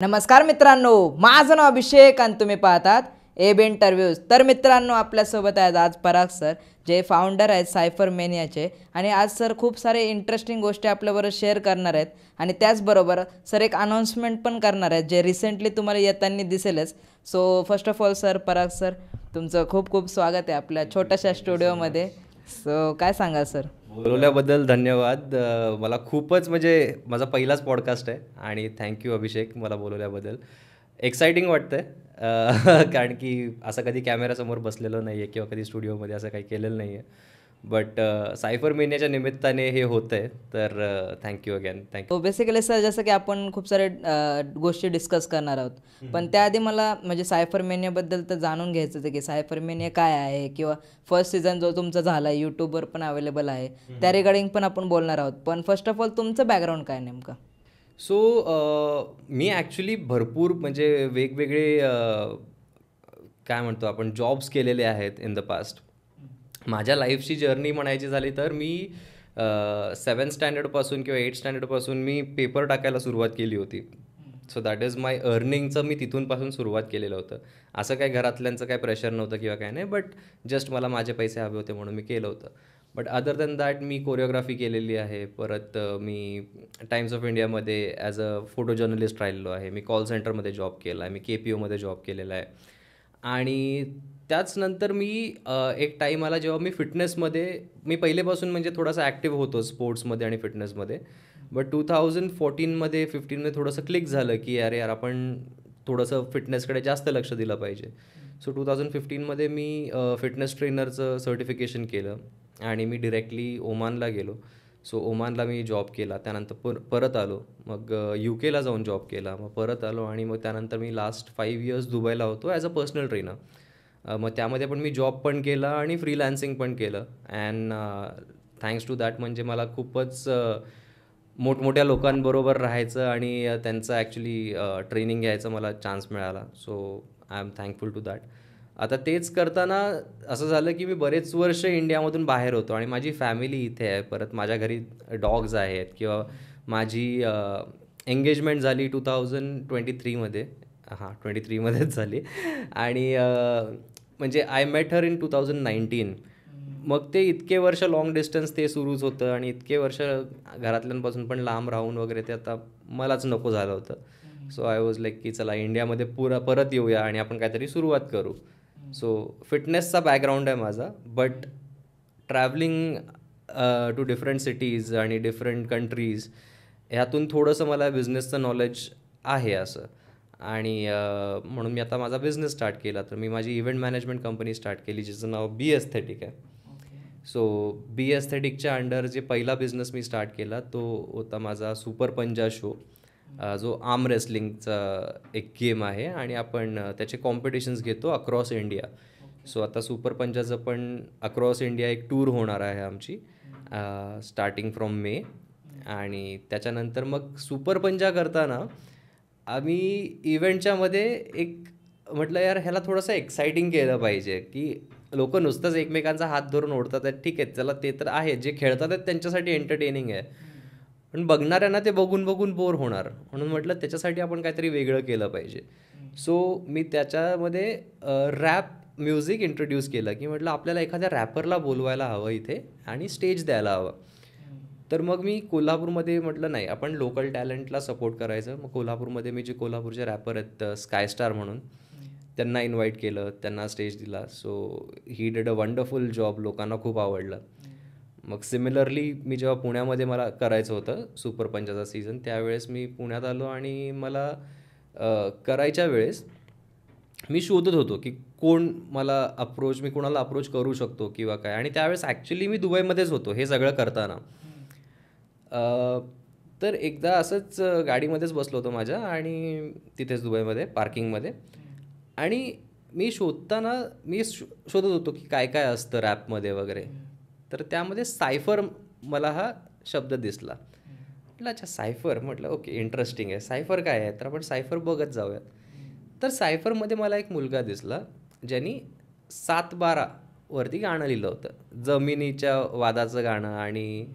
नमस्कार मित्रांनो, माझं नाव अभिषेक आणि तुम्ही पाहतात एबी इंटरव्ह्यूज. तर मित्रांनो, आपल्यासोबत आहेत आज पराग सर, जे फाउंडर आहेत सायफर मेनियाचे. आणि आज सर खूप सारे इंटरेस्टिंग गोष्टी आपल्याबरोबर शेअर करणार आहेत. आणि त्याचबरोबर सर एक अनाउन्समेंट पण करणार आहेत, जे रिसेंटली तुम्हाला येताना दिसेलच. So first of all sir, Parag sir, तुमचं खूप खूप स्वागत आहे आपल्या छोट्याशा स्टुडिओमध्ये. सो काय सांगा सर? बोलवल्याबद्दल धन्यवाद. मला खूपच म्हणजे माझा पहिलाच पॉडकास्ट आहे आणि थँक्यू अभिषेक मला बोलवल्याबद्दल. एक्सायटिंग वाटतंय कारण की असं कधी कॅमेऱ्यासमोर बसलेलो नाही आहे किंवा कधी स्टुडिओमध्ये असं काही केलेलं नाही आहे. बट सायफर मेनियाच्या निमित्ताने हे होतं आहे, तर थँक्यू अगेन. थँक्यू. तो बेसिकली सर, जसं की आपण खूप सारे गोष्टी डिस्कस करणार आहोत. पण त्याआधी मला म्हणजे सायफर मेनियाबद्दल तर जाणून घ्यायचं होतं की सायफर मेनिया काय आहे, किंवा फर्स्ट सीझन जो तुमचा झाला आहे यूट्यूबवर पण अवेलेबल आहे, त्या रिगार्डिंग पण आपण बोलणार आहोत. पण फर्स्ट ऑफ ऑल तुमचं बॅकग्राऊंड काय नेमकं? सो मी ॲक्च्युली भरपूर म्हणजे वेगवेगळे काय म्हणतो आपण जॉब्स केलेले आहेत इन द पास्ट. माझ्या लाईफची जर्नी म्हणायची झाली तर मी 7th स्टँडर्डपासून किंवा 8th स्टँडर्डपासून मी पेपर टाकायला सुरुवात केली होती. सो दॅट इज माय अर्निंगचं मी तिथूनपासून सुरुवात केलेलं होतं. असं काही घरातल्यांचं काही प्रेशर नव्हतं किंवा काय नाही, बट जस्ट मला माझे पैसे हवे होते म्हणून मी केलं होतं. But other than that me choreography केलेली आहे. परत मी टाइम्स ऑफ इंडियामध्ये ॲज अ फोटो जर्नलिस्ट राहिलेलो आहे. मी कॉल सेंटरमध्ये जॉब केला आहे. मी KPOमध्ये जॉब केलेला आहे. आणि त्याच नंतर मी एक टाईम आला जेव्हा मी फिटनेसमध्ये मी पहिलेपासून म्हणजे थोडासा ॲक्टिव्ह होतो स्पोर्ट्समध्ये आणि फिटनेसमध्ये. बट 2014मध्ये 15मध्ये थोडंसं क्लिक झालं की अरे यार, आपण थोडंसं फिटनेसकडे जास्त लक्ष दिलं पाहिजे. सो 2015मध्ये मी फिटनेस ट्रेनरचं सर्टिफिकेशन केलं आणि मी डिरेक्टली ओमानला गेलो. सो ओमानला मी जॉब केला. त्यानंतर परत आलो. मग UK ला जाऊन जॉब केला. मग परत आलो आणि मग त्यानंतर मी लास्ट 5 इयर्स दुबईला होतो ॲज अ पर्सनल ट्रेनर. मग त्यामध्ये पण मी जॉब पण केला आणि फ्रीलान्सिंग पण केलं. अँड थँक्स टू दॅट म्हणजे मला खूपच मोठमोठ्या लोकांबरोबर राहायचं आणि त्यांचं ॲक्च्युली ट्रेनिंग घ्यायचं मला चान्स मिळाला. So I am thankful to that. आता तेच करताना असं झालं की मी बरेच वर्ष इंडियामधून बाहेर होतो आणि माझी फॅमिली इथे आहे. परत माझ्या घरी डॉग्स आहेत किंवा माझी एंगेजमेंट झाली 2023मध्ये. हां, 23मध्येच झाली. आणि म्हणजे आय मेट हर इन 2019. मग ते इतके वर्ष लाँग डिस्टन्स ते सुरूच होतं आणि इतके वर्ष घरातल्यांपासून पण लांब राहून वगैरे ते आता मलाच नको झालं होतं. सो आय वॉज लाईक की चला इंडियामध्ये परत येऊया आणि आपण काहीतरी सुरुवात करू. सो फिटनेसचा बॅकग्राऊंड आहे माझा, but travelling to different cities आणि डिफरंट कंट्रीज ह्यातून थोडंसं मला बिझनेसचं नॉलेज आहे असं. आणि म्हणून मी आता माझा बिझनेस स्टार्ट केला. तर मी माझी इव्हेंट मॅनेजमेंट कंपनी स्टार्ट केली, जिचं नाव बी एस्थेटिक आहे. सो बी एस्थेटिकच्या अंडर जे पहिला बिझनेस मी स्टार्ट केला तो होता माझा सुपर पंजा शो, जो आर्म रेसलिंगचा एक गेम आहे आणि आपण त्याचे कॉम्पिटिशन्स घेतो अक्रॉस इंडिया. सो आता सुपर पंजाचं पण अक्रॉस इंडिया एक टूर होणार आहे आमची, स्टार्टिंग फ्रॉम मे. आणि त्याच्यानंतर मग सुपर पंजा करताना आम्ही इव्हेंटच्यामध्ये एक म्हटलं यार ह्याला थोडंसं एक्साइटिंग केलं पाहिजे, की लोक नुसतंच एकमेकांचा हात धरून ओढतात आहेत, ठीक आहे चला ते तर आहे, जे खेळतात आहेत त्यांच्यासाठी एंटरटेनिंग आहे, पण बघणाऱ्यांना ते बघून बघून बोर होणार. म्हणून म्हटलं त्याच्यासाठी आपण काहीतरी वेगळं केलं पाहिजे. सो मी त्याच्यामध्ये रॅप म्युझिक इंट्रोड्यूस केलं, की म्हटलं आपल्याला एखाद्या रॅपरला बोलवायला हवं इथे आणि स्टेज द्यायला हवं. तर मग मी कोल्हापूरमध्ये म्हटलं नाही, आपण लोकल टॅलेंटला सपोर्ट करायचं. मग कोल्हापूरमध्ये मी जे कोल्हापूरचे रॅपर आहेत स्कायस्टार म्हणून, त्यांना इन्व्हाइट केलं, त्यांना स्टेज दिला. So he did a wonderful job, लोकांना खूप आवडलं. मग सिमिलरली मी जेव्हा पुण्यामध्ये मला करायचं होतं सुपर पंजाचा सीझन, त्यावेळेस मी पुण्यात आलो आणि मला करायच्या वेळेस मी शोधत होतो की मी कोणाला अप्रोच करू शकतो किंवा काय. आणि त्यावेळेस ॲक्च्युली मी दुबईमध्येच होतो हे सगळं करताना. तर एकदा असंच गाडीमध्येच बसलो होतो माझ्या आणि तिथेच दुबईमध्ये पार्किंगमध्ये, आणि मी शोधत होतो की काय काय असतं रॅपमध्ये वगैरे. तर त्यामध्ये सायफर मला हा शब्द दिसला. म्हटलं अच्छा सायफर, म्हटलं ओके इंटरेस्टिंग आहे, सायफर काय आहे, तर आपण सायफर बघत जाऊयात. तर सायफरमध्ये मला एक मुलगा दिसला ज्यांनी 7/12 वरती गाणं लिहिलं होतं, जमिनीच्या वादाचं गाणं. आणि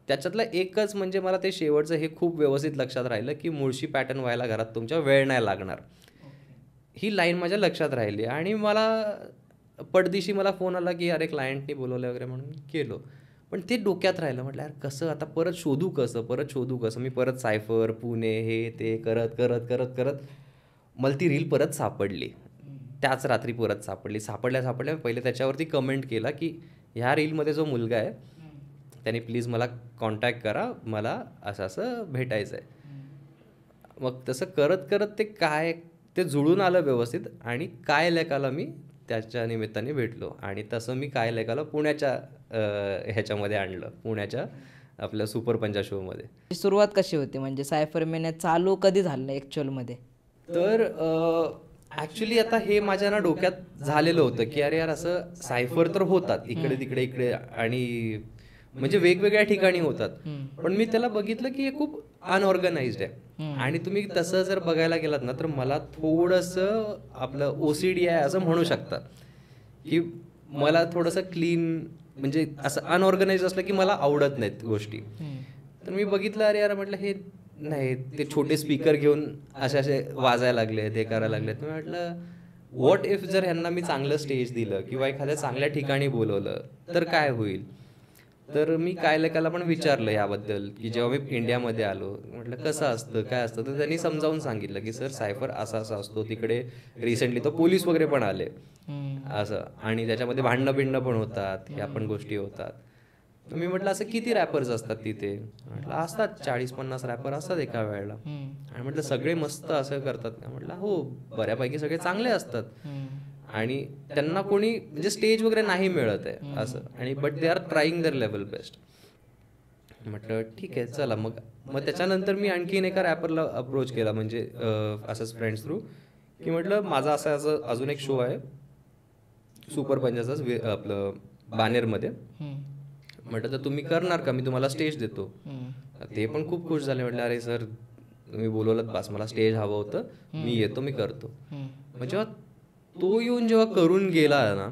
त्याच्यातलं एकच म्हणजे मला ते शेवटचं हे खूप व्यवस्थित लक्षात राहिलं की मुळशी पॅटर्न व्हायला घरात तुमच्या वेळ नाही लागणार. ही लाईन माझ्या लक्षात राहिली आणि मला पडदिशी मला फोन आला की अरे क्लायंटनी बोलवलं वगैरे म्हणून केलो. पण ते डोक्यात राहिलं. म्हटलं यार कसं आता परत शोधू कसं. मी परत सायफर पुणे हे ते करत करत करत करत मला ती रील परत सापडली. त्याच रात्री परत सापडल्या पहिले त्याच्यावरती कमेंट केला की ह्या रीलमध्ये जो मुलगा आहे त्याने प्लीज मला कॉन्टॅक्ट करा, मला असं असं भेटायचं आहे. मग तसं करत करत ते जुळून आलं व्यवस्थित आणि काय लेकाला मी त्याच्या निमित्ताने भेटलो आणि तसं मी काय लेकाला पुण्याच्या ह्याच्यामध्ये आणलं, पुण्याच्या आपल्या सुपर पंचा शोमध्ये. सुरुवात कशी होती म्हणजे सायफर मेनिया चालू कधी झालं ॲक्च्युअलमध्ये? तर ॲक्च्युली आता हे माझ्या ना डोक्यात झालेलं होतं की अरे यार असं सायफर तर होतात इकडे तिकडे आणि म्हणजे वेगवेगळ्या ठिकाणी होतात. पण मी त्याला बघितलं की हे खूप अनऑर्गनाइज्ड आहे आणि तुम्ही तसं जर बघायला गेलात ना तर मला थोडंसं आपलं OCD आहे असं म्हणू शकता की मला थोडंसं क्लीन म्हणजे असं अनऑर्गनाइज असलं की मला आवडत नाहीत गोष्टी. तर मी बघितलं अरे यार म्हटलं हे नाही, ते छोटे स्पीकर घेऊन असे वाजायला लागले, ते करायला लागले. तर म्हटलं व्हॉट इफ जर ह्यांना मी चांगलं स्टेज दिलं किंवा एखाद्या चांगल्या ठिकाणी बोलवलं तर काय होईल. तर मी काय लेकाला पण विचारलं याबद्दल की जेव्हा मी इंडियामध्ये आलो म्हटलं कसं असतं काय असतं. तर त्यांनी समजावून सांगितलं की सर सायफर असा असतो तिकडे. रिसेंटली तर पोलीस वगैरे पण आले असं आणि त्याच्यामध्ये भांडणं पण होतात, ह्या पण गोष्टी होतात. तर मी म्हटलं असं किती रॅपर्स असतात तिथे. म्हटलं असतात 40-50 रॅपर असतात एका वेळेला. आणि म्हटलं सगळे मस्त असं करतात का. म्हटलं हो बऱ्यापैकी सगळे चांगले असतात आणि त्यांना कोणी म्हणजे स्टेज वगैरे नाही मिळत आहे असं आणि but they are trying their level best. म्हटलं ठीक आहे चला. मग त्याच्यानंतर मी आणखीन एका रॅपरला अप्रोच केला म्हणजे असंच फ्रेंड्स थ्रू की म्हटलं माझा असं अजून एक शो आहे सुपर पंचाचाच आपलं बानेरमध्ये. म्हटलं तर तुम्ही करणार का, मी तुम्हाला स्टेज देतो. ते पण खूप खुश झाले. म्हटलं अरे सर तुम्ही बोलवलं बस, मला स्टेज हवं होतं, मी येतो, मी करतो. मग जेव्हा तो येऊन जेव्हा करून गेला ना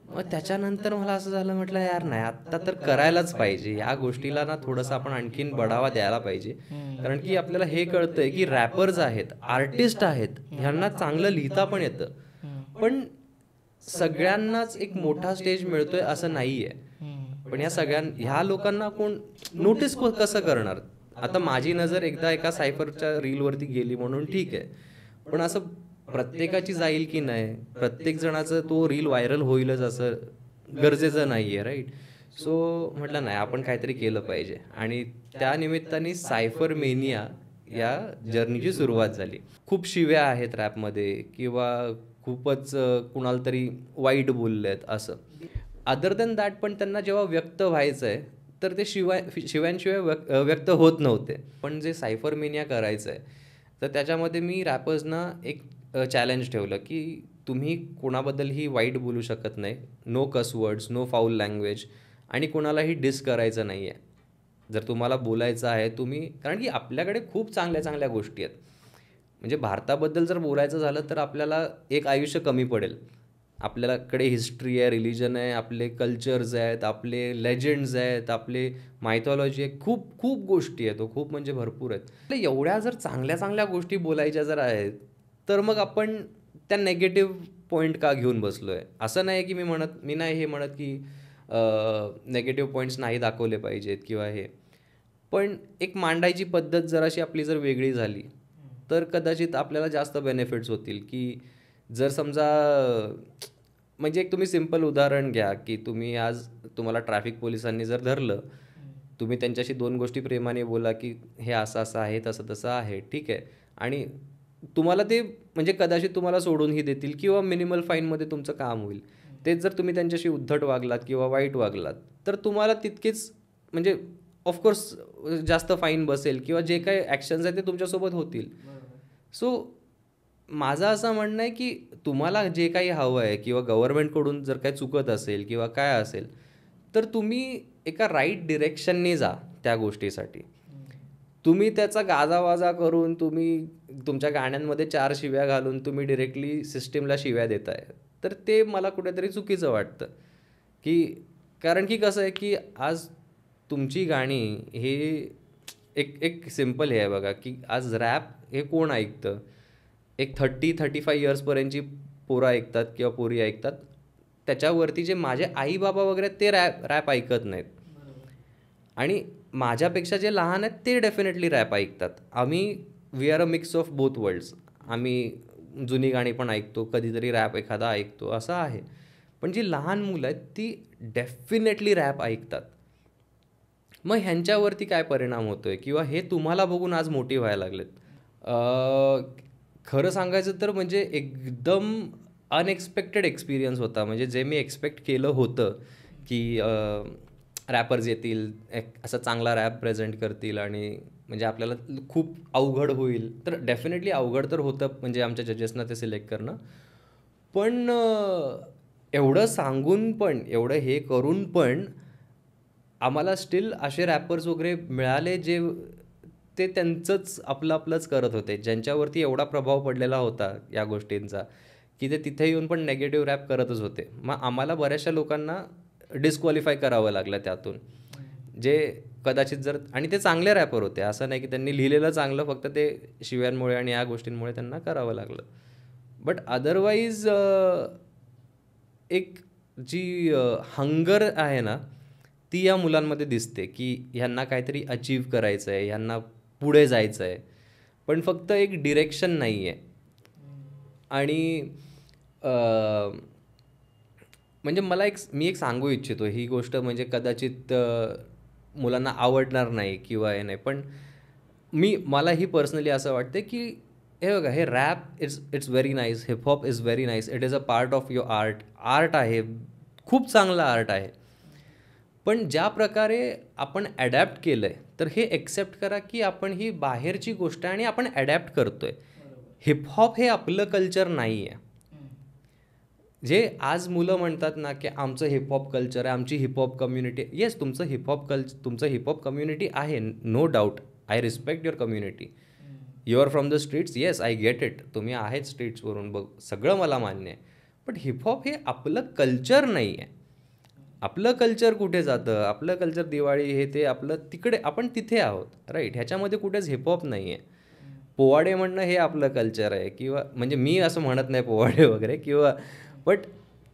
मग त्याच्यानंतर मला असं झालं म्हटलं यार नाही आता तर करायलाच पाहिजे या गोष्टीला ना थोडंसं आपण आणखीन बढावा द्यायला पाहिजे. कारण की आपल्याला हे कळतंय की रॅपर्स आहेत, आर्टिस्ट आहेत, ह्यांना चांगलं लिहिता पण येतं पण सगळ्यांनाच एक मोठा स्टेज मिळतोय असं नाहीये. पण ह्या लोकांना कोण नोटीस कसं करणार. आता माझी नजर एकदा एका सायफरच्या रीलवरती गेली म्हणून ठीक आहे, पण असं प्रत्येकाची जाईल की नाही, प्रत्येक जणाचं तो रील व्हायरल होईलच असं गरजेचं नाहीये राईट. सो म्हटलं नाही आपण काहीतरी केलं पाहिजे आणि त्या निमित्ताने सायफर मेनिया या जर्नीची सुरुवात झाली. खूप शिव्या आहेत रॅपमध्ये किंवा खूपच कुणाला तरी वाईट बोललेत असं. अदर दॅन दॅट पण त्यांना जेव्हा व्यक्त व्हायचं आहे तर ते शिव्यांशिवाय व्यक्त होत नव्हते. पण जे सायफर मेनिया करायचं आहे तर त्याच्यामध्ये मी रॅपर्सना एक चॅलेंज ठेवलं की तुम्ही कोणाबद्दलही वाईट बोलू शकत नाही, नो कस वर्ड्स, नो फाऊल लँग्वेज आणि कोणालाही डिस करायचं नाही आहे. जर तुम्हाला बोलायचं आहे तुम्ही, कारण की आपल्याकडे खूप चांगल्या चांगल्या गोष्टी आहेत. म्हणजे भारताबद्दल जर बोलायचं झालं तर आपल्याला एक आयुष्य कमी पडेल. आपल्याकडे हिस्ट्री आहे, रिलिजन आहे, आपले कल्चर्स आहेत, आपले लेजंड्स आहेत, आपले मायथॉलॉजी आहे, खूप खूप गोष्टी आहेत, खूप म्हणजे भरपूर आहेत. एवढ्या जर चांगल्या चांगल्या गोष्टी बोलायच्या जर आहेत तर मग आपण त्या नेगेटिव्ह पॉईंट का घेऊन बसलो आहे. असं नाही की मी नाही हे म्हणत की नेगेटिव्ह पॉईंट्स नाही दाखवले पाहिजेत किंवा हे, पण एक मांडायची पद्धत जराशी आपली जर वेगळी झाली तर कदाचित आपल्याला जास्त बेनिफिट्स होतील. की जर समजा म्हणजे एक तुम्ही सिम्पल उदाहरण घ्या की तुम्हाला ट्रॅफिक पोलिसांनी जर धरलं, तुम्ही त्यांच्याशी 2 गोष्टी प्रेमाने बोला की हे असं असं आहे, तसं तसं आहे, ठीक आहे, आणि तुम्हाला ते म्हणजे कदाचित तुम्हाला सोडूनही देतील किंवा मिनिमल फाईनमध्ये तुमचं काम होईल. तेच जर तुम्ही त्यांच्याशी उद्धट वागलात किंवा वाईट वागलात तर तुम्हाला तितकेच म्हणजे ऑफकोर्स जास्त फाईन बसेल किंवा जे काही ॲक्शन्स आहेत ते तुमच्यासोबत होतील. सो माझं असं म्हणणं आहे की तुम्हाला जे काही हवं आहे किंवा गव्हर्नमेंटकडून जर काही चुकत असेल किंवा काय असेल तर तुम्ही एका राईट डिरेक्शनने जा त्या गोष्टीसाठी. तुम्ही त्याचा गाजावाजा करून तुम्ही तुमच्या गाण्यांमध्ये 4 शिव्या घालून तुम्ही डिरेक्टली सिस्टीमला शिव्या देताय तर ते मला कुठेतरी चुकीचं वाटतं. की कारण की कसं आहे की आज तुमची गाणी हे एक एक सिम्पल हे आहे बघा, की आज रॅप हे कोण ऐकतं? एक 30-35 इयर्सपर्यंतची पोरं ऐकतात किंवा पोरी ऐकतात. त्याच्यावरती जे माझे आई बाबा वगैरे ते रॅप ऐकत नाहीत. आणि माझ्यापेक्षा जे लहान आहेत ते डेफिनेटली रॅप ऐकतात. We are a mix of both worlds. आम्ही जुनी गाणी पण ऐकतो, कधीतरी रॅप एखादा ऐकतो, असं आहे. पण जी लहान मुलं आहेत ती डेफिनेटली रॅप ऐकतात. मग ह्यांच्यावरती काय परिणाम होतोय किंवा हे तुम्हाला बघून आज मोठी व्हायला लागलेत? खरं सांगायचं तर म्हणजे एकदम अनएक्सपेक्टेड एक्सपिरियन्स होता. म्हणजे जे मी एक्सपेक्ट केलं होतं की रॅपर्स येतील, असा चांगला रॅप प्रेझेंट करतील आणि म्हणजे आपल्याला खूप अवघड होईल, तर डेफिनेटली अवघड तर होतं म्हणजे आमच्या जजेसना ते सिलेक्ट करणं. पण एवढं सांगून पण, एवढं हे करून पण आम्हाला स्टील असे रॅपर्स वगैरे मिळाले जे ते त्यांचंच आपलंच करत होते, ज्यांच्यावरती एवढा प्रभाव पडलेला होता या गोष्टींचा की ते तिथे येऊन पण नेगेटिव्ह रॅप करतच होते. मग आम्हाला बऱ्याचशा लोकांना डिस्क्वालिफाय करावं लागलं त्यातून, जे कदाचित जर, आणि ते चांगले रॅपर होते, असं नाही की त्यांनी लिहिलेलं चांगलं, फक्त ते शिव्यांमुळे आणि या गोष्टींमुळे त्यांना करावं लागलं. बट अदरवाईज एक जी हंगर आहे ना ती या मुलांमध्ये दिसते, की ह्यांना काहीतरी अचीव करायचं आहे, ह्यांना पुढे जायचं आहे, पण फक्त एक डिरेक्शन नाही आहे. आणि म्हणजे मी एक सांगू इच्छितो ही गोष्ट, म्हणजे कदाचित मुलांना आवडणार नाही किंवा हे नाही, पण मला ही पर्सनली असं वाटतं की हे बघा, हे rap it's very nice, hip hop is very nice, it is a part of your art आहे, खूप चांगला आर्ट आहे. पण ज्या प्रकारे आपण ॲडॅप्ट केलं आहे, तर हे एक्सेप्ट करा की आपण ही बाहेरची गोष्ट आहे आणि आपण ॲडॅप्ट करतो आहे. हिपहॉप हे आपलं कल्चर नाही आहे. जे आज मुलं म्हणतात ना की आमचं हिपहॉप कल्चर आहे, आमची हिपहॉप कम्युनिटी, येस तुमचं हिपहॉप कम्युनिटी आहे, no doubt, I respect your community, you are from the streets, yes I get it, तुम्ही आहेत स्ट्रीट्सवरून, बघ सगळं मला मान्य आहे. पण हिपहॉप हे आपलं कल्चर नाही आहे. आपलं कल्चर कुठे जातं? आपलं कल्चर दिवाळी हे ते आपलं तिकडे, आपण तिथे आहोत, राईट. ह्याच्यामध्ये कुठेच हिपहॉप नाही आहे. पोवाडे म्हणणं हे आपलं कल्चर आहे, किंवा म्हणजे मी असं म्हणत नाही पोवाडे वगैरे, किंवा बट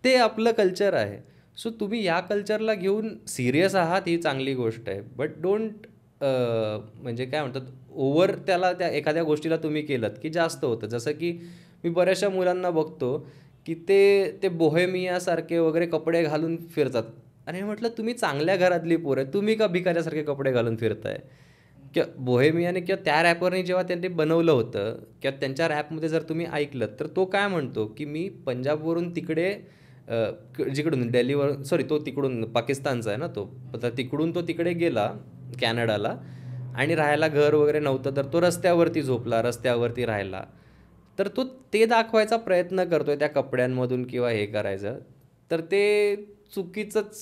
ते आपलं कल्चर आहे. सो तुम्ही या कल्चरला घेऊन सिरियस आहात ही चांगली गोष्ट आहे, बट डोंट म्हणजे काय म्हणतात, ओव्हर त्या एखाद्या गोष्टीला तुम्ही केलं की जास्त होतं. जसं की मी बऱ्याचशा मुलांना बघतो की ते बोहेमियासारखे वगैरे कपडे घालून फिरतात. आणि म्हटलं तुम्ही चांगल्या घरातली पोरं आहे, तुम्ही का भिकाऱ्यासारखे कपडे घालून फिरताय? किंवा बोहेमियाने किंवा त्या रॅपरने जेव्हा त्यांनी बनवलं होतं किंवा त्यांच्या रॅपमध्ये जर तुम्ही ऐकलं तर तो काय म्हणतो की मी पंजाबवरून तिकडे जिकडून दिल्लीवरून, सॉरी तो तिकडून पाकिस्तानचा आहे ना तो, तर तिकडून तो तिकडे गेला कॅनडाला आणि राहायला घर वगैरे नव्हतं, तर तो रस्त्यावरती झोपला, रस्त्यावरती राहिला. तर तो ते दाखवायचा प्रयत्न करतोय त्या कपड्यांमधून किंवा हे करायचं, तर ते चुकीचंच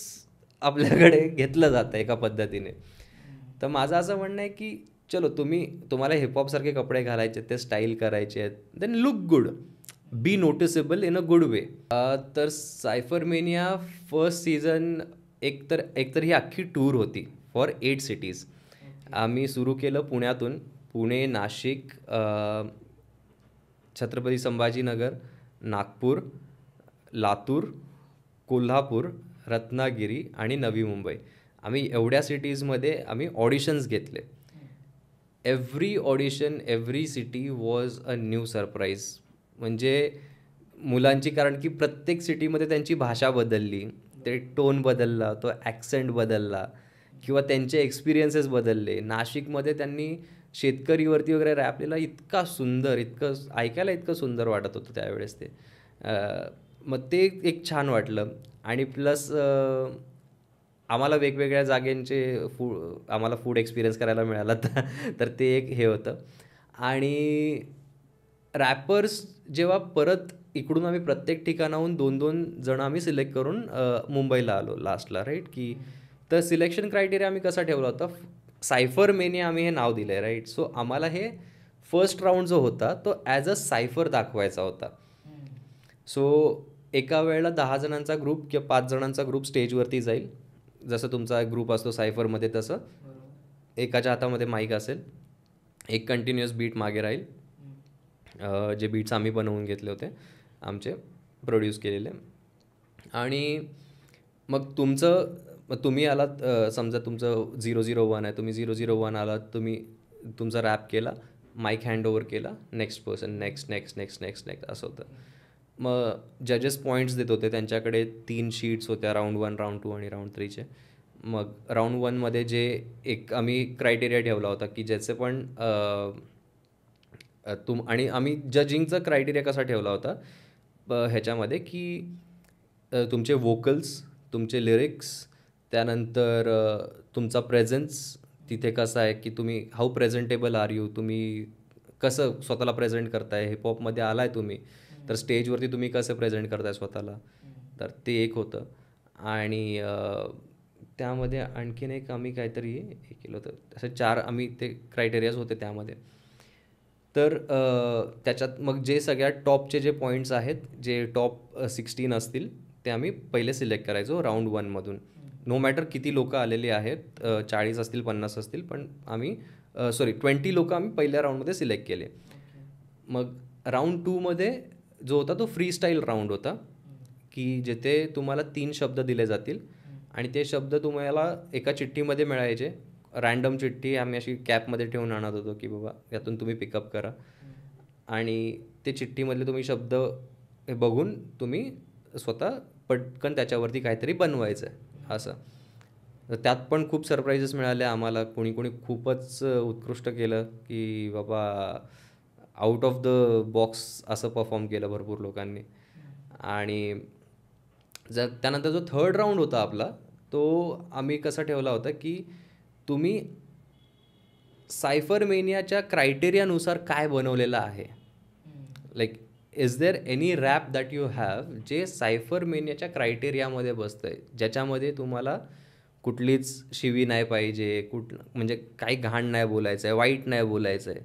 आपल्याकडे घेतलं जातं एका पद्धतीने. तर माझं असं म्हणणं आहे की चलो तुम्हाला हिपहॉपसारखे कपडे घालायचे, ते स्टाईल करायचे आहेत, then look good, be noticeable in a good way. तर सायफरमेनिया फर्स्ट सीझन एकतर ही अख्खी टूर होती फॉर 8 सिटीज. आम्ही सुरू केलं पुण्यातून, पुणे, नाशिक, छत्रपती संभाजीनगर, नागपूर, लातूर, कोल्हापूर, रत्नागिरी आणि नवी मुंबई. आम्ही एवढ्या सिटीजमध्ये आम्ही ऑडिशन्स घेतले. Every audition, every city was a new surprise. म्हणजे मुलांची, कारण की प्रत्येक सिटीमध्ये त्यांची भाषा बदलली, ते टोन बदलला, तो ॲक्सेंट बदलला किंवा त्यांचे एक्सपिरियन्सेस बदलले. नाशिकमध्ये त्यांनी शेतकरीवरती वगैरे रॅपलेला, इतका सुंदर, ऐकायला इतकं सुंदर वाटत होतं त्यावेळेस ते. मग ते एक छान वाटलं. आणि प्लस आम्हाला वेगवेगळ्या जागेंचे आम्हाला फूड एक्सपिरियन्स करायला मिळाला, तर ते एक हे होतं. आणि रॅपर्स जेव्हा परत इकडून आम्ही प्रत्येक ठिकाणाहून 2-2 जण आम्ही सिलेक्ट करून मुंबईला आलो लास्टला, राईट. की तर सिलेक्शन क्रायटेरिया आम्ही कसा ठेवला होता, सायफरमेनिया आम्ही हे नाव दिलं आहे, राईट. सो आम्हाला हे फर्स्ट राऊंड जो होता तो ॲज अ सायफर दाखवायचा होता. सो एका वेळेला 10 जणांचा ग्रुप किंवा 5 जणांचा ग्रुप स्टेजवरती जाईल, जसं तुमचा ग्रुप असतो सायफरमध्ये तसं एकाच्या हातामध्ये माईक असेल, एक कंटिन्युअस बीट मागे राहील, जे बीट्स आम्ही बनवून घेतले होते आमचे प्रोड्यूस केलेले. आणि मग तुम्ही आलात, समजा तुमचं 001 आहे, तुम्ही 001 आलात, तुम्ही तुमचा रॅप केला, माईक हँडओव्हर केला, next person, next next next next next असं होतं. मग जजेस पॉईंट्स देत होते, त्यांच्याकडे 3 शीट्स होत्या, राऊंड 1, राऊंड 2 आणि राऊंड 3चे. मग राऊंड 1मध्ये जे एक आम्ही क्रायटेरिया ठेवला होता की ज्याचे पण आणि आम्ही जजिंगचा क्रायटेरिया कसा ठेवला होता ह्याच्यामध्ये की तुमचे वोकल्स, तुमचे लिरिक्स, त्यानंतर तुमचा प्रेझेन्स तिथे कसा आहे की तुम्ही हाऊ प्रेझेंटेबल आर यू, तुम्ही कसं स्वतःला प्रेझेंट करताय, हिपहॉपमध्ये आलाय तुम्ही तर स्टेजवरती तुम्ही कसं प्रेझेंट करताय स्वतःला, तर ते एक होतं. आणि त्यामध्ये आणखीन एक आम्ही काहीतरी हे केलं होतं, असे 4 आम्ही ते क्रायटेरियाज होते त्यामध्ये. तर त्याच्यात मग जे सगळ्यात टॉपचे जे पॉईंट्स आहेत, जे टॉप 16 असतील ते आम्ही पहिले सिलेक्ट करायचो राऊंड 1मधून. नो मॅटर किती लोकं आलेली आहेत, 40 असतील, 50 असतील, पण आम्ही 20 लोकं आम्ही पहिल्या राऊंडमध्ये सिलेक्ट केले. मग राऊंड 2मध्ये जो होता तो फ्री स्टाईल राऊंड होता की जिथे तुम्हाला 3 शब्द दिले जातील आणि ते शब्द तुम्हाला एका चिठ्ठीमध्ये मिळायचे. रँडम चिठ्ठी आम्ही अशी कॅपमध्ये ठेवून आणत होतो की बाबा यातून तुम्ही पिकअप करा, आणि ते चिठ्ठीमधले तुम्ही शब्द हे बघून तुम्ही स्वतः पटकन त्याच्यावरती काहीतरी बनवायचं आहे असं. त्यात पण खूप सरप्राईजेस मिळाले आम्हाला. कोणी खूपच उत्कृष्ट केलं की बाबा आउट ऑफ द बॉक्स असं परफॉर्म केलं भरपूर लोकांनी. आणि त्यानंतर जो 3rd राऊंड होता आपला, तो आम्ही कसा ठेवला होता की तुम्ही सायफरमेनियाच्या क्रायटेरियानुसार काय बनवलेलं आहे. Like is there any rap that you have जे सायफरमेनियाच्या क्रायटेरियामध्ये बसतं आहे, ज्याच्यामध्ये तुम्हाला कुठलीच शिवी नाही पाहिजे, म्हणजे काही घाण नाही बोलायचं आहे, वाईट नाही बोलायचं आहे.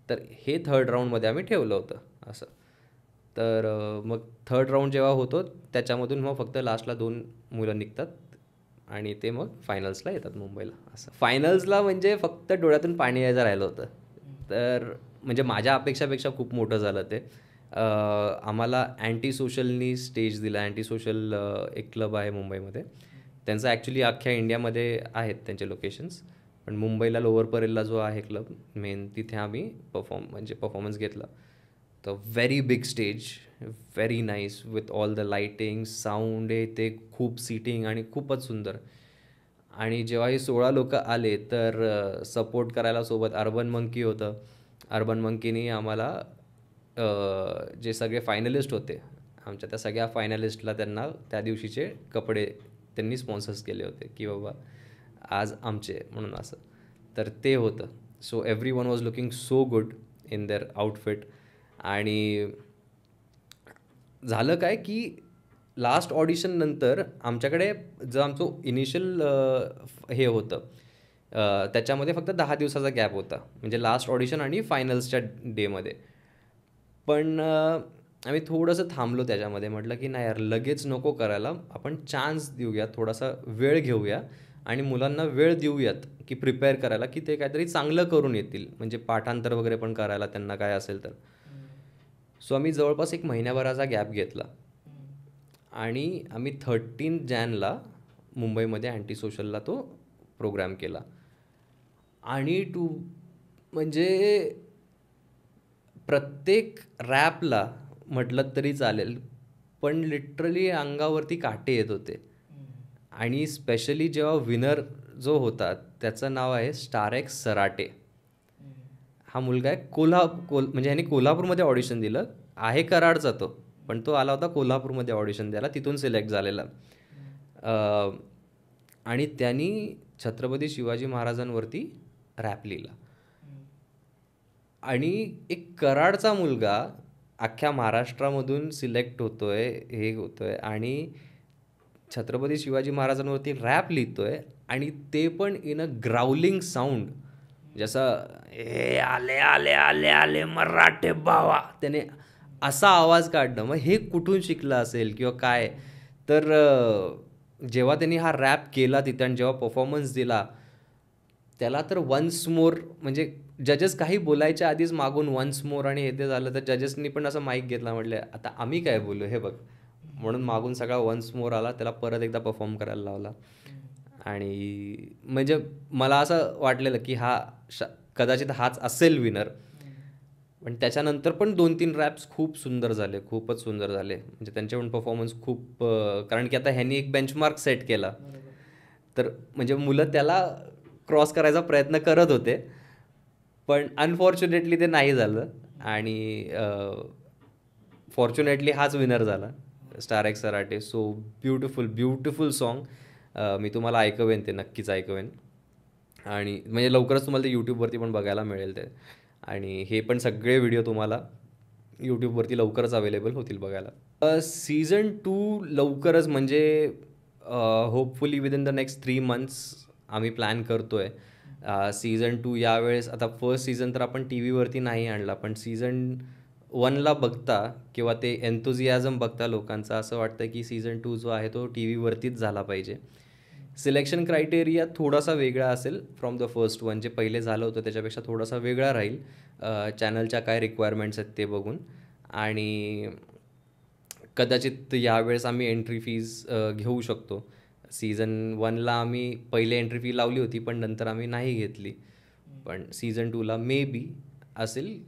तर हे 3rd राऊंडमध्ये आम्ही ठेवलं होतं असं. तर मग 3rd राऊंड जेव्हा होतो त्याच्यामधून मग फक्त लास्टला 2 मुलं निघतात आणि ते मग फायनल्सला येतात मुंबईला असं. फायनल्सला म्हणजे फक्त डोळ्यातून पाणी यायचं राहिलं होतं. तर म्हणजे माझ्या अपेक्षापेक्षा खूप मोठं झालं ते. आम्हाला अँटी सोशलनी स्टेज दिला. अँटी सोशल एक क्लब आहे मुंबईमध्ये, त्यांचं ॲक्च्युली अख्ख्या इंडियामध्ये आहेत त्यांचे लोकेशन्स, पण मुंबईला लोअर परेलला जो आहे क्लब मेन, तिथे आम्ही परफॉर्मन्स घेतला. तर very big stage, very nice with all the lighting, sound आहे ते, खूप सीटिंग आणि खूपच सुंदर. आणि जेव्हा हे 16 लोक आले तर सपोर्ट करायला सोबत अर्बन मंकी होतं. अर्बन मंकीनी आम्हाला जे सगळे फायनलिस्ट होते आमच्या, त्या सगळ्या फायनलिस्टला त्यांना त्या दिवशीचे कपडे त्यांनी स्पॉन्सर्स केले होते की बाबा आज आमचे म्हणून असं. तर ते होतं. So every one was looking so good in their outfit. आणि झालं काय की लास्ट ऑडिशन नंतर आमच्याकडे जो आमचं इनिशियल हे होतं त्याच्यामध्ये फक्त 10 दिवसाचा गॅप होता, म्हणजे लास्ट ऑडिशन आणि फायनल्सच्या डेमध्ये. पण आम्ही थोडंसं थांबलो त्याच्यामध्ये. म्हटलं की नाही यार, लगेच नको करायला, आपण चान्स देऊया, थोडासा वेळ घेऊया आणि मुलांना वेळ देऊयात की प्रिपेअर करायला, की ते काहीतरी चांगलं करून येतील, म्हणजे पाठांतर वगैरे पण करायला त्यांना काय असेल तर. सो आम्ही जवळपास 1 महिन्याभराचा गॅप घेतला आणि आम्ही 13 जानेला मुंबईमध्ये अँटी सोशलला तो प्रोग्राम केला. आणि म्हणजे प्रत्येक रॅपला म्हटलं तरी चालेल, पण लिटरली अंगावरती काटे येत होते. आणि स्पेशली जेव्हा विनर जो होता त्याचं नाव आहे स्टारेक्स सराटे. हा मुलगा आहे म्हणजे ह्याने कोल्हापूरमध्ये ऑडिशन दिलं आहे, कराडचा तो, पण तो आला होता कोल्हापूरमध्ये ऑडिशन द्यायला, तिथून सिलेक्ट झालेला. आणि त्यांनी छत्रपती शिवाजी महाराजांवरती रॅप लिहिला. आणि एक कराडचा मुलगा अख्ख्या महाराष्ट्रामधून सिलेक्ट होतोय, हे होतोय आणि छत्रपती शिवाजी महाराजांवरती रॅप लिहितोय, आणि ते पण इन अ ग्राउलिंग साऊंड, जसं हे आले आले आले आले मराठे बावा, त्याने असा आवाज काढणं. मग हे कुठून शिकलं असेल किंवा काय. तर जेव्हा त्यांनी हा रॅप केला तिथे आणि जेव्हा परफॉर्मन्स दिला, त्याला तर वन्स मोर म्हणजे जजेस काही बोलायच्या आधीच मागून वन्स मोर आणि हे ते झालं, तर जजेसनी पण असं माईक घेतला, म्हटलं आता आम्ही काय बोलू हे बघ, म्हणून मागून सगळा वन्स मोर आला, त्याला परत एकदा परफॉर्म करायला लावला. आणि म्हणजे मला असं वाटलेलं की कदाचित हाच असेल विनर. पण त्याच्यानंतर पण 2-3 रॅप्स खूप सुंदर झाले, खूपच सुंदर झाले. म्हणजे त्यांचे पण परफॉर्मन्स खूप कारण की आता ह्यांनी एक बेंचमार्क सेट केला, तर म्हणजे मुलं त्याला क्रॉस करायचा प्रयत्न करत होते, पण अनफॉर्च्युनेटली ते नाही झालं. आणि फॉर्च्युनेटली हाच विनर झाला, स्टार एक्स सराटे. So beautiful beautiful song. मी तुम्हाला ऐकवेन, ते नक्कीच ऐकवेन. आणि म्हणजे लवकरच तुम्हाला ते यूट्यूबवरती पण बघायला मिळेल ते. आणि हे पण सगळे व्हिडिओ तुम्हाला यूट्यूबवरती लवकरच अवेलेबल होतील बघायला. सीझन 2 लवकरच म्हणजे hopefully within the next 3 months आम्ही प्लॅन करतो आहे. सीझन 2 यावेळेस, आता फर्स्ट सीझन तर आपण टी व्हीवरती नाही आणला, पण सीझन 1ला बघता किंवा ते एन्थुझियाझम बघता लोकांचा असं वाटतं की सीझन 2 जो आहे तो टी व्हीवरतीच झाला पाहिजे. सिलेक्शन क्रायटेरिया थोडासा वेगळा असेल फ्रॉम द फर्स्ट वन, जे पहिले झालं होतं त्याच्यापेक्षा थोडासा वेगळा राहील, चॅनलच्या काय रिक्वायरमेंट्स आहेत ते बघून. आणि कदाचित यावेळेस आम्ही एंट्री फीज घेऊ शकतो. सीझन 1ला आम्ही पहिले एंट्री फी लावली होती, पण नंतर आम्ही नाही घेतली. पण सीझन 2ला मे बी असेल.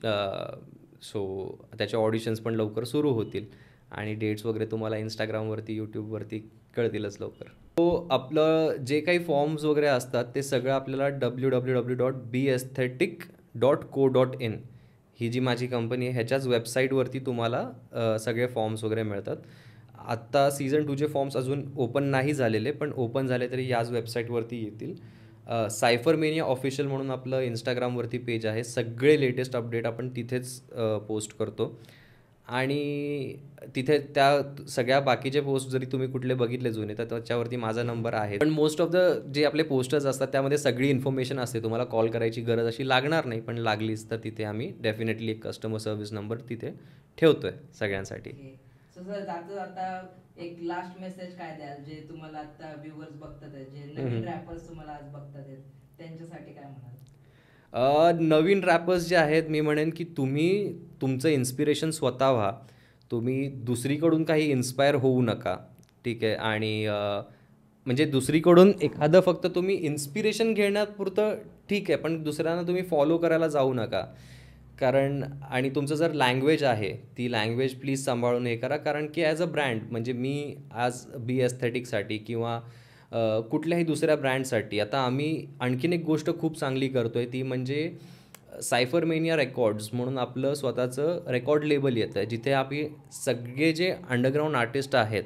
सो त्याचे ऑडिशन्स पण लवकर सुरू होतील आणि डेट्स वगैरे तुम्हाला इंस्टाग्रामवरती, यूट्यूबवरती कळतीलच लवकर. सो आपलं जे काही फॉर्म्स वगैरे असतात ते सगळं आपल्याला www.beaesthetic.co.in ही जी माझी कंपनी आहे ह्याच्याच वेबसाईटवरती तुम्हाला सगळे फॉर्म्स वगैरे मिळतात. आत्ता सीझन 2चे फॉर्म्स अजून ओपन नाही झालेले, पण ओपन झाले तरी याच वेबसाईटवरती येतील. सायफरमेनिया ऑफिशियल म्हणून आपलं इंस्टाग्रामवरती पेज आहे, सगळे लेटेस्ट अपडेट आपण तिथेच पोस्ट करतो. आणि तिथे त्या सगळ्या बाकीचे पोस्ट जरी तुम्ही कुठले बघितले जुने, तर त्याच्यावरती माझा नंबर आहे. पण मोस्ट ऑफ द जे आपले पोस्टर्स असतात त्यामध्ये सगळी इन्फॉर्मेशन असते, तुम्हाला कॉल करायची गरज अशी लागणार नाही, पण लागलीच तर तिथे आम्ही डेफिनेटली एक कस्टमर सर्व्हिस नंबर तिथे ठेवतोय सगळ्यांसाठी. सो सर, जाता जाता एक लास्ट मेसेज काय द्याल, जे तुम्हाला आता व्ह्यूअर्स बघतात आहेत, जे नवीन रॅपर्स तुम्हाला आज बघतात आहेत, त्यांच्यासाठी काय म्हणाल? नवीन रॅपर्स जे आहेत, मी म्हणेन की तुम्ही तुमचं इन्स्पिरेशन स्वतः व्हा. तुम्ही दुसरीकडून काही इन्स्पायर होऊ नका, ठीक आहे. आणि म्हणजे दुसरीकडून एखादं फक्त तुम्ही इन्स्पिरेशन घेण्यापुरतं ठीक आहे, पण दुसऱ्यांना तुम्ही फॉलो करायला जाऊ नका. कारण आणि तुमचं जर लँग्वेज आहे, ती लँग्वेज प्लीज सांभाळून हे करा. कारण की ॲज अ ब्रँड, म्हणजे मी आज बी एस्थेटिकसाठी किंवा कुठल्याही दुसऱ्या ब्रँडसाठी आता आम्ही आणखीन एक गोष्ट खूप चांगली करतो आहे, ती म्हणजे सायफरमेनिया रेकॉर्ड्स म्हणून आपलं स्वतःचं रेकॉर्ड लेबल येतं आहे, जिथे आम्ही सगळे जे अंडरग्राऊंड आर्टिस्ट आहेत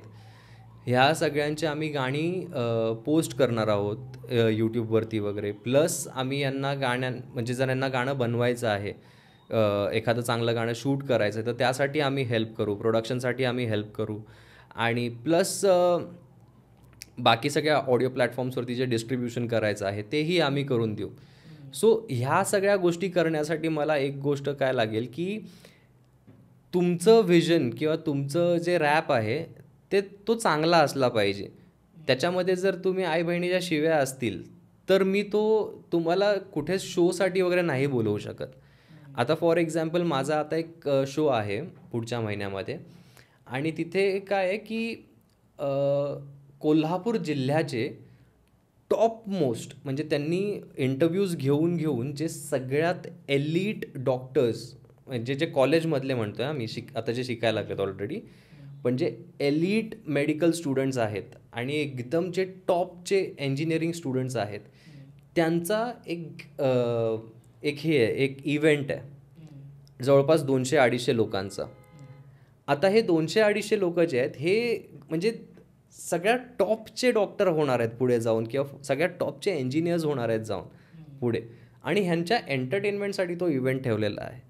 ह्या सगळ्यांची आम्ही गाणी पोस्ट करणार आहोत यूट्यूबवरती वगैरे. प्लस आम्ही यांना म्हणजे जर यांना गाणं बनवायचं आहे, एखादं चांगलं गाणं शूट करायचं आहे, तर त्यासाठी आम्ही हेल्प करू, प्रोडक्शनसाठी आम्ही हेल्प करू. आणि प्लस बाकी सगळ्या ऑडिओ प्लॅटफॉर्म्सवरती जे डिस्ट्रीब्युशन करायचं आहे तेही आम्ही करून देऊ. सो ह्या सगळ्या गोष्टी करण्यासाठी मला एक गोष्ट काय लागेल की तुमचं व्हिजन किंवा तुमचं जे रॅप आहे तो चांगला असला पाहिजे. त्याच्यामध्ये जर तुम्ही आई बहिणीच्या शिव्या असतील तर मी तुम्हाला कुठे शोसाठी वगैरे नाही बोलवू शकत. आता फॉर एक्झाम्पल माझा आता एक शो आहे पुढच्या महिन्यामध्ये, आणि तिथे काय आहे की कोल्हापूर जिल्ह्याचे टॉप मोस्ट, म्हणजे त्यांनी इंटरव्ह्यूज घेऊन जे सगळ्यात एलिट डॉक्टर्स, म्हणजे जे कॉलेजमधले म्हणतो आहे आम्ही, आता जे शिकायला लागलेत ऑलरेडी, पण जे एलिट मेडिकल स्टुडंट्स आहेत आणि एकदम जे टॉपचे इंजिनिअरिंग स्टुडंट्स आहेत, त्यांचा एक इव्हेंट आहे जवळपास 200-250 लोकांचा. आता हे 200-250 लोक जे आहेत हे म्हणजे सगळ्यात टॉपचे डॉक्टर होणार आहेत पुढे जाऊन, किंवा सगळ्यात टॉपचे इंजिनियर्स होणार आहेत जाऊन पुढे, आणि ह्यांच्या एंटरटेनमेंटसाठी तो इव्हेंट ठेवलेला आहे,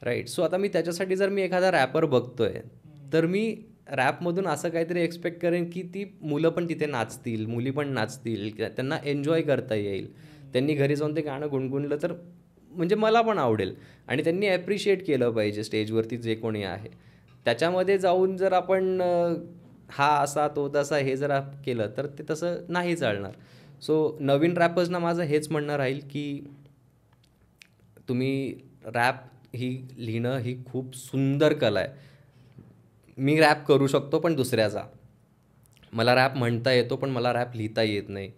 राईट. सो आता मी त्याच्यासाठी जर मी एखादा रॅपर बघतोय तर मी रॅपमधून असं काहीतरी एक्सपेक्ट करेन की ती मुलं पण तिथे नाचतील, मुली पण नाचतील, त्यांना एन्जॉय करता येईल. त्यांनी घरी जाऊन ते गाणं गुणगुणलं तर म्हणजे मला पण आवडेल, आणि त्यांनी ॲप्रिशिएट केलं पाहिजे स्टेजवरती जे कोणी आहे. त्याच्यामध्ये जाऊन जर आपण हा असा तो तसा हे जर केलं तर ते तसं नाही चालणार. सो नवीन रॅपर्सना माझं हेच म्हणणं राहील की तुम्ही रॅप ही लिहिणं ही खूप सुंदर कला आहे. मी रॅप करू शकतो पण दुसऱ्याचा. मला रॅप म्हणता येतो पण मला रॅप लिहिता येत नाही.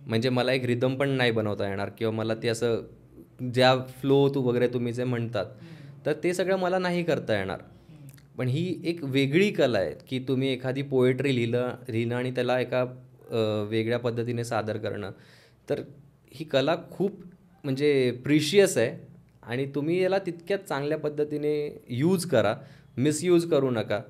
म्हणजे मला एक रिदम पण नाही बनवता येणार किंवा मला ते असं ज्या फ्लो वगैरे तुम्ही जे म्हणतात तर ते सगळं मला नाही करता येणार. पण ही एक वेगळी कला आहे की तुम्ही एखादी पोएट्री लिहिणं आणि त्याला एका वेगळ्या पद्धतीने सादर करणं. तर ही कला खूप म्हणजे प्रिशियस आहे आणि तुम्ही याला तितक्याच चांगल्या पद्धतीने यूज करा, मिसयूज करू नका.